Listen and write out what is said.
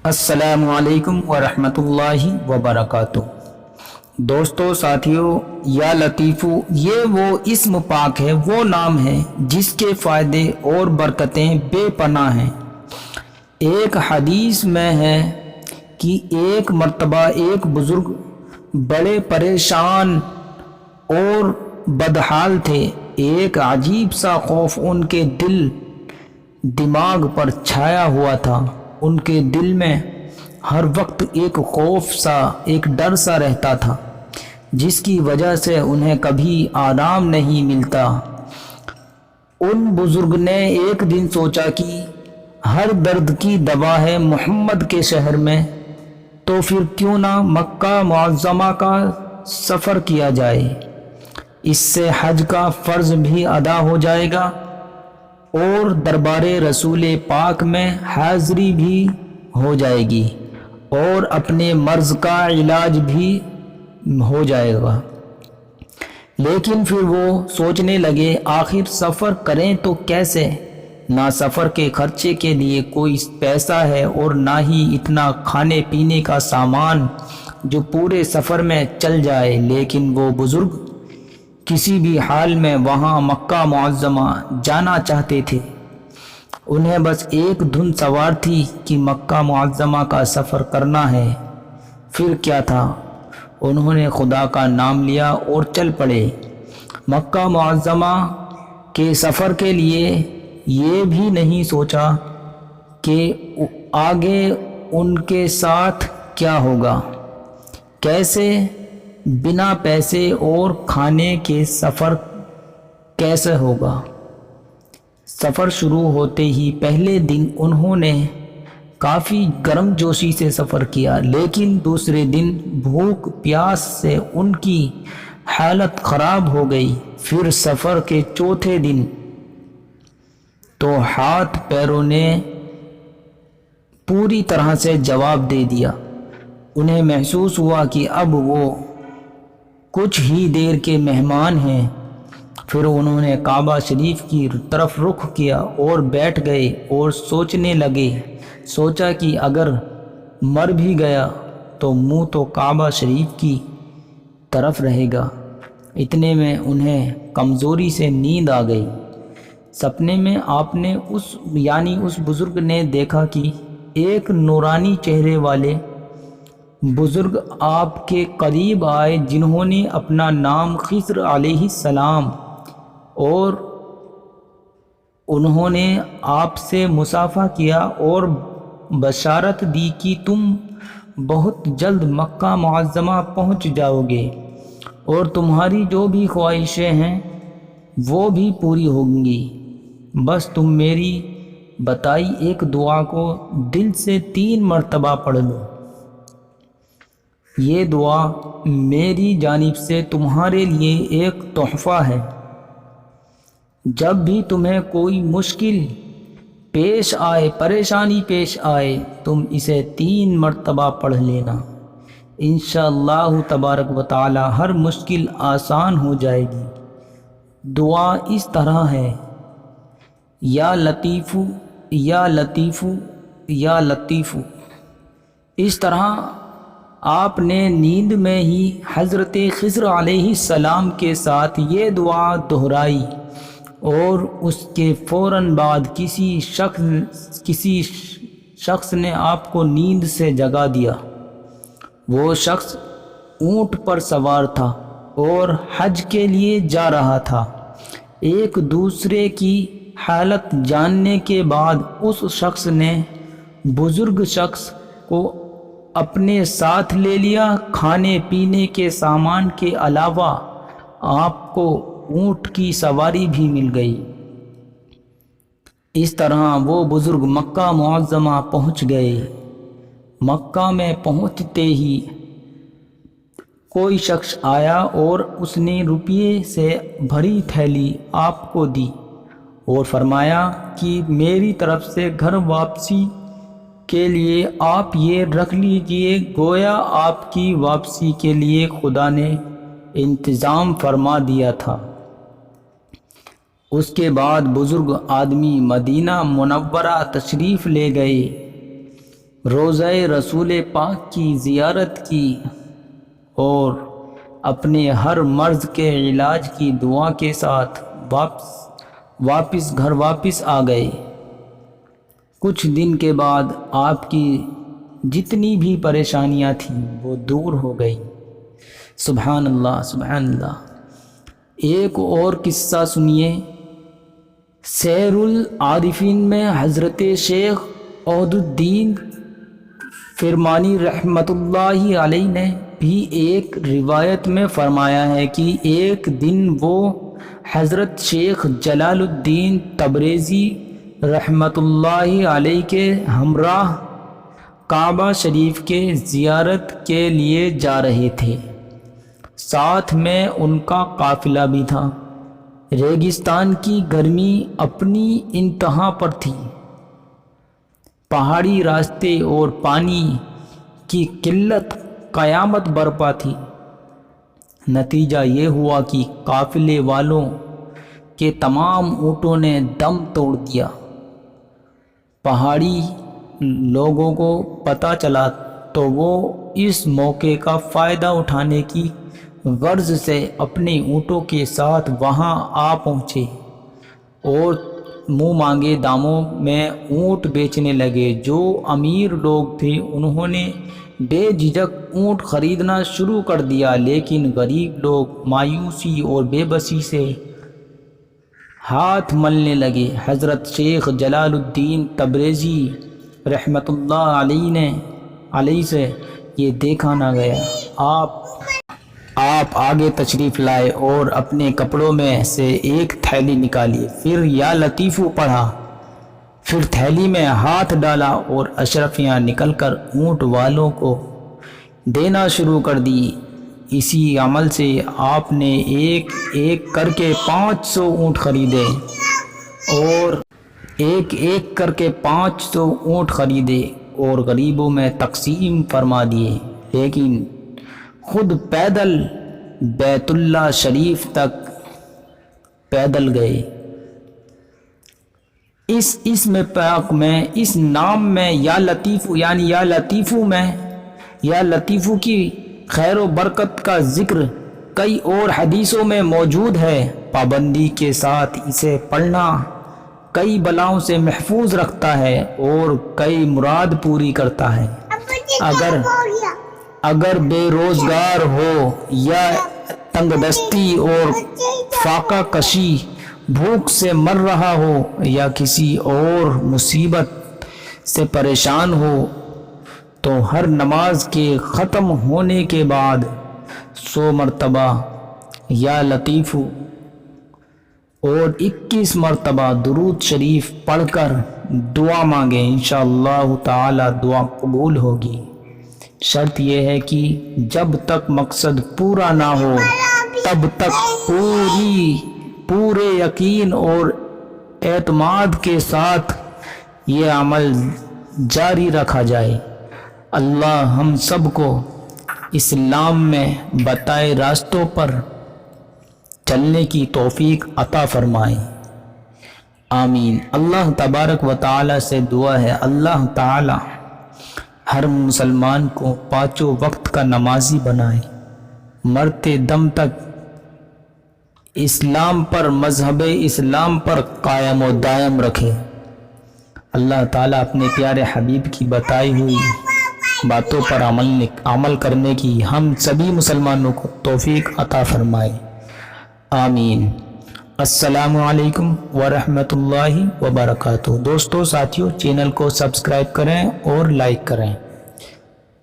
السلام علیکم ورحمۃ اللہ وبرکاتہ۔ دوستو، ساتھیو، یا لطیفو یہ وہ اسم پاک ہے، وہ نام ہے جس کے فائدے اور برکتیں بے پناہ ہیں۔ ایک حدیث میں ہے کہ ایک مرتبہ ایک بزرگ بڑے پریشان اور بدحال تھے۔ ایک عجیب سا خوف ان کے دماغ پر چھایا ہوا تھا۔ ان کے دل میں ہر وقت ایک خوف سا، ایک ڈر سا رہتا تھا، جس کی وجہ سے انہیں کبھی آرام نہیں ملتا۔ ان بزرگ نے ایک دن سوچا کہ ہر درد کی دوا ہے محمد کے شہر میں، تو پھر کیوں نہ مکہ معظمہ کا سفر کیا جائے۔ اس سے حج کا فرض بھی ادا ہو جائے گا اور دربار رسول پاک میں حاضری بھی ہو جائے گی اور اپنے مرض کا علاج بھی ہو جائے گا۔ لیکن پھر وہ سوچنے لگے، آخر سفر کریں تو کیسے؟ نہ سفر کے خرچے کے لیے کوئی پیسہ ہے اور نہ ہی اتنا کھانے پینے کا سامان جو پورے سفر میں چل جائے۔ لیکن وہ بزرگ کسی بھی حال میں وہاں مکہ معظمہ جانا چاہتے تھے۔ انہیں بس ایک دھن سوار تھی کہ مکہ معظمہ کا سفر کرنا ہے۔ پھر کیا تھا، انہوں نے خدا کا نام لیا اور چل پڑے۔ مکہ معظمہ کے سفر کے لیے یہ بھی نہیں سوچا کہ آگے ان کے ساتھ کیا ہوگا، کیسے بنا پیسے اور کھانے کے سفر کیسے ہوگا۔ سفر شروع ہوتے ہی پہلے دن انہوں نے کافی گرم جوشی سے سفر کیا، لیکن دوسرے دن بھوک پیاس سے ان کی حالت خراب ہو گئی۔ پھر سفر کے چوتھے دن تو ہاتھ پیروں نے پوری طرح سے جواب دے دیا۔ انہیں محسوس ہوا کہ اب وہ کچھ ہی دیر کے مہمان ہیں۔ پھر انہوں نے کعبہ شریف کی طرف رخ کیا اور بیٹھ گئے اور سوچنے لگے۔ سوچا کہ اگر مر بھی گیا تو منہ تو کعبہ شریف کی طرف رہے گا۔ اتنے میں انہیں کمزوری سے نیند آ گئی۔ سپنے میں آپ نے اس بزرگ نے دیکھا کہ ایک نورانی چہرے والے بزرگ آپ کے قریب آئے، جنہوں نے اپنا نام خضر علیہ السلام اور انہوں نے آپ سے مصافحہ کیا اور بشارت دی کہ تم بہت جلد مکہ معظمہ پہنچ جاؤ گے اور تمہاری جو بھی خواہشیں ہیں وہ بھی پوری ہوں گی۔ بس تم میری بتائی ایک دعا کو دل سے 3 مرتبہ پڑھ لو۔ یہ دعا میری جانب سے تمہارے لیے ایک تحفہ ہے۔ جب بھی تمہیں کوئی مشکل پیش آئے، پریشانی پیش آئے، تم اسے 3 مرتبہ پڑھ لینا۔ انشاءاللہ تبارک و تعالی ہر مشکل آسان ہو جائے گی۔ دعا اس طرح ہے، یا لطیفو یا لطیفو یا لطیفو۔ اس طرح آپ نے نیند میں ہی حضرت خضر علیہ السلام کے ساتھ یہ دعا دہرائی اور اس کے فوراً بعد کسی شخص نے آپ کو نیند سے جگا دیا۔ وہ شخص اونٹ پر سوار تھا اور حج کے لیے جا رہا تھا۔ ایک دوسرے کی حالت جاننے کے بعد اس شخص نے بزرگ شخص کو اپنے ساتھ لے لیا۔ کھانے پینے کے سامان کے علاوہ آپ کو اونٹ کی سواری بھی مل گئی۔ اس طرح وہ بزرگ مکہ معظمہ پہنچ گئے۔ مکہ میں پہنچتے ہی کوئی شخص آیا اور اس نے روپیے سے بھری تھیلی آپ کو دی اور فرمایا کہ میری طرف سے گھر واپسی کے لیے آپ یہ رکھ لیجئے، گویا آپ کی واپسی کے لیے خدا نے انتظام فرما دیا تھا۔ اس کے بعد بزرگ آدمی مدینہ منورہ تشریف لے گئے۔ روضہ رسول پاک کی زیارت کی اور اپنے ہر مرض کے علاج کی دعا کے ساتھ گھر واپس آ گئے۔ کچھ دن کے بعد آپ کی جتنی بھی پریشانیاں تھیں وہ دور ہو گئی۔ سبحان اللہ، سبحان اللہ۔ ایک اور قصہ سنیے۔ سیر العارفین میں حضرت شیخ عہد الدین فرمانی رحمۃ اللہ علیہ نے بھی ایک روایت میں فرمایا ہے کہ ایک دن وہ حضرت شیخ جلال الدین تبریزی رحمۃ اللہ علیہ کے ہمراہ کعبہ شریف کے زیارت کے لیے جا رہے تھے۔ ساتھ میں ان کا قافلہ بھی تھا۔ ریگستان کی گرمی اپنی انتہا پر تھی۔ پہاڑی راستے اور پانی کی قلت قیامت برپا تھی۔ نتیجہ یہ ہوا کہ قافلے والوں کے تمام اونٹوں نے دم توڑ دیا۔ پہاڑی لوگوں کو پتہ چلا تو وہ اس موقع کا فائدہ اٹھانے کی غرض سے اپنے اونٹوں کے ساتھ وہاں آ پہنچے اور منہ مانگے داموں میں اونٹ بیچنے لگے۔ جو امیر لوگ تھے انہوں نے بے جھجک اونٹ خریدنا شروع کر دیا، لیکن غریب لوگ مایوسی اور بے بسی سے ہاتھ ملنے لگے۔ حضرت شیخ جلال الدین تبریزی رحمۃ اللہ علیہ سے یہ دیکھا نہ گیا۔ آپ آگے تشریف لائے اور اپنے کپڑوں میں سے ایک تھیلی نکالی، پھر یا لطیفو پڑھا، پھر تھیلی میں ہاتھ ڈالا اور اشرفیاں نکل کر اونٹ والوں کو دینا شروع کر دی۔ اسی عمل سے آپ نے ایک ایک کر کے 500 اونٹ خریدے اور غریبوں میں تقسیم فرما دیے، لیکن خود پیدل بیت اللہ شریف تک پیدل گئے۔ اس اسم پاک میں، اس نام میں یا لطیفو یعنی یا لطیفو کی خیر و برکت کا ذکر کئی اور حدیثوں میں موجود ہے۔ پابندی کے ساتھ اسے پڑھنا کئی بلاؤں سے محفوظ رکھتا ہے اور کئی مراد پوری کرتا ہے۔ اگر بے روزگار ہو یا تنگ دستی اور فاقہ کشی، بھوک سے مر رہا ہو یا کسی اور مصیبت سے پریشان ہو، تو ہر نماز کے ختم ہونے کے بعد 100 مرتبہ یا لطیفو اور 21 مرتبہ درود شریف پڑھ کر دعا مانگیں، انشاءاللہ تعالی دعا قبول ہوگی۔ شرط یہ ہے کہ جب تک مقصد پورا نہ ہو تب تک پورے یقین اور اعتماد کے ساتھ یہ عمل جاری رکھا جائے۔ اللہ ہم سب کو اسلام میں بتائے راستوں پر چلنے کی توفیق عطا فرمائے، آمین۔ اللہ تبارک و تعالی سے دعا ہے اللہ تعالی ہر مسلمان کو 5 وقت کا نمازی بنائے، مرتے دم تک اسلام پر، مذہب اسلام پر قائم و دائم رکھے۔ اللہ تعالیٰ اپنے پیارے حبیب کی بتائی ہوئی باتوں پر عمل کرنے کی ہم سبھی مسلمانوں کو توفیق عطا فرمائے، آمین۔ السلام علیکم ورحمۃ اللہ وبرکاتہ۔ دوستو، ساتھیوں، چینل کو سبسکرائب کریں اور لائک کریں۔